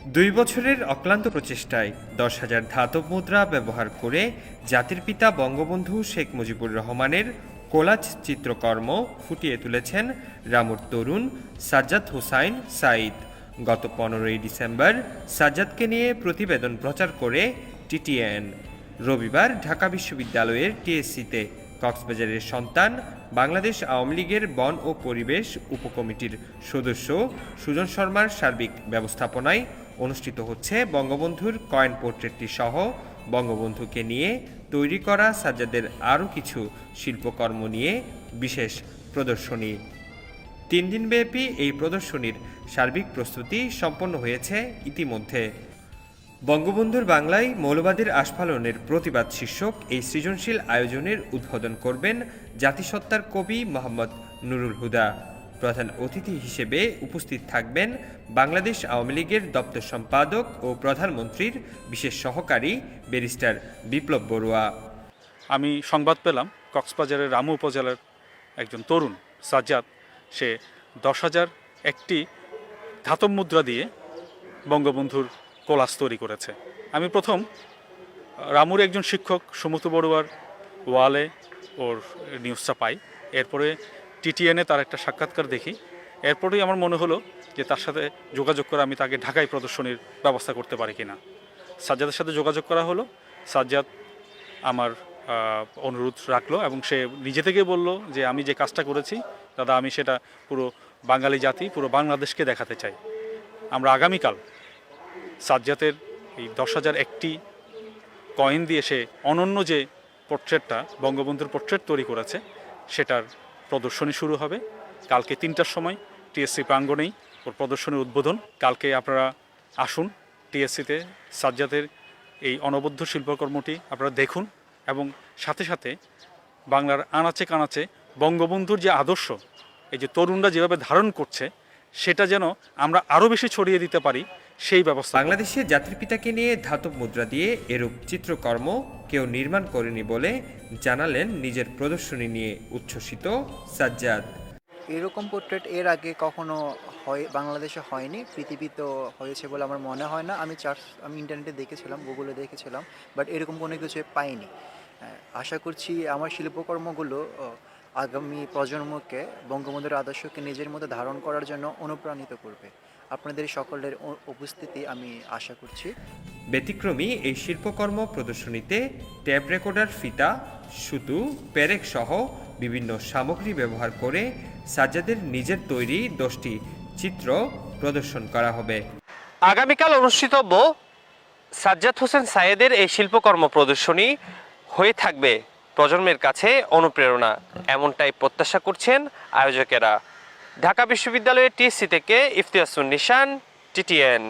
2 বছরের অক্লান্ত প্রচেষ্টায় 10,000 ধাতব মুদ্রা ব্যবহার করে জাতির পিতা বঙ্গবন্ধু শেখ মুজিবুর রহমানের কোলাজ চিত্রকর্ম ফুটিয়ে তুলেছেন রামুর তরুণ সাজ্জাদ হোসাইন সাঈদ। গত 15ই ডিসেম্বর সাজ্জাদকে নিয়ে প্রতিবেদন প্রচার করে টিটিএন। রবিবার ঢাকা বিশ্ববিদ্যালয়ের টিএসসিতে কক্সবাজারের সন্তান বাংলাদেশ আওয়ামী লীগের বন ও পরিবেশ উপকমিটির সদস্য সুজন শর্মার সার্বিক ব্যবস্থাপনায় অনুষ্ঠিত হচ্ছে বঙ্গবন্ধুর কয়েন পোর্ট্রেটটি সহ বঙ্গবন্ধুকে নিয়ে তৈরি করা সাজ্জাদের আরও কিছু শিল্পকর্ম নিয়ে বিশেষ প্রদর্শনী। 3 দিনব্যাপী এই প্রদর্শনীর সার্বিক প্রস্তুতি সম্পন্ন হয়েছে ইতিমধ্যে। বঙ্গবন্ধুর বাংলায় মৌলবাদের আস্ফালনের প্রতিবাদ শীর্ষক এই সৃজনশীল আয়োজনের উদ্বোধন করবেন জাতিসত্তার কবি মোহাম্মদ নুরুল হুদা। প্রধান অতিথি হিসেবে উপস্থিত থাকবেন বাংলাদেশ আওয়ামী লীগের দপ্তর সম্পাদক ও প্রধানমন্ত্রীর বিশেষ সহকারী ব্যারিস্টার বিপ্লব বড়ুয়া। আমি সংবাদ পেলাম কক্সবাজারের রামু উপজেলার একজন তরুণ সাজ্জাদ, সে 10,001টি ধাতব মুদ্রা দিয়ে বঙ্গবন্ধুর কোলাজ তৈরি করেছে। আমি প্রথম রামুর একজন শিক্ষক সুমতু বড়ুয়ার ওয়ালে ওর নিউজটা পাই, এরপরে টিটিএনে তার একটা সাক্ষাৎকার দেখি, এরপরেই আমার মনে হলো যে তার সাথে যোগাযোগ করে আমি তাকে ঢাকায় প্রদর্শনীর ব্যবস্থা করতে পারি কিনা। সাজ্জাদের সাথে যোগাযোগ করা হলো, সাজ্জাদ আমার অনুরোধ রাখলো এবং সে নিজে থেকে বলল যে আমি যে কাজটা করেছি দাদা, আমি সেটা পুরো বাঙালি জাতি, পুরো বাংলাদেশকে দেখাতে চাই। আমরা আগামীকাল সাজ্জাদের এই 10,001টি কয়েন দিয়ে সে অনন্য যে পোর্ট্রেটটা বঙ্গবন্ধুর পোর্ট্রেট তৈরি করেছে সেটার প্রদর্শনী শুরু হবে কালকে 3টার সময় টিএসসি প্রাঙ্গণেই ওর প্রদর্শনীর উদ্বোধন। কালকে আপনারা আসুন টিএসসিতে সাজ্জাদের এই অনবদ্য শিল্পকর্মটি আপনারা দেখুন এবং সাথে সাথে বাংলার আনাচে কানাচে বঙ্গবন্ধুর যে আদর্শ এই যে তরুণরা যেভাবে ধারণ করছে সেটা যেন আমরা আরও বেশি ছড়িয়ে দিতে পারি সেই ব্যবস্থা। বাংলাদেশের জাতির পিতাকে নিয়ে ধাতব মুদ্রা দিয়ে এরূপ চিত্রকর্ম কেউ নির্মাণ করেনি বলে জানালেন নিজের প্রদর্শনী নিয়ে উচ্ছ্বসিত সাজ্জাদ। এরকম পোর্ট্রেট এর আগে কখনো বাংলাদেশে হয়নি, পৃথিবীতে হয়েছে বলে আমার মনে হয় না। আমি ইন্টারনেটে দেখেছিলাম, গুগলে দেখেছিলাম, বাট এরকম কোনো কিছু পাইনি। আশা করছি আমার শিল্পকর্মগুলো আগামী প্রজন্মকে বঙ্গবন্ধুর আদর্শকে নিজের মধ্যে ধারণ করার জন্য অনুপ্রাণিত করবে। আপনাদের সকলের উপস্থিতি আমি আশা করছি। ব্যতিক্রমী এই শিল্পকর্ম প্রদর্শনীতে ট্যাপ রেকর্ডার, ফিতা, সুতো, পেরেক সহ বিভিন্ন সামগ্রী ব্যবহার করে সাজ্জাদের নিজের তৈরি 10টি চিত্র প্রদর্শন করা হবে। আগামীকাল অনুষ্ঠিতব্য সাজ্জাদ হোসেন সাঈদের এই শিল্পকর্ম প্রদর্শনী হয়ে থাকবে প্রজন্মের কাছে অনুপ্রেরণা, এমনটাই প্রত্যাশা করছেন আয়োজকেরা। ঢাকা বিশ্ববিদ্যালয়ের টিএসসি থেকে ইফতিয়াসুন নিশান, টিটিএন।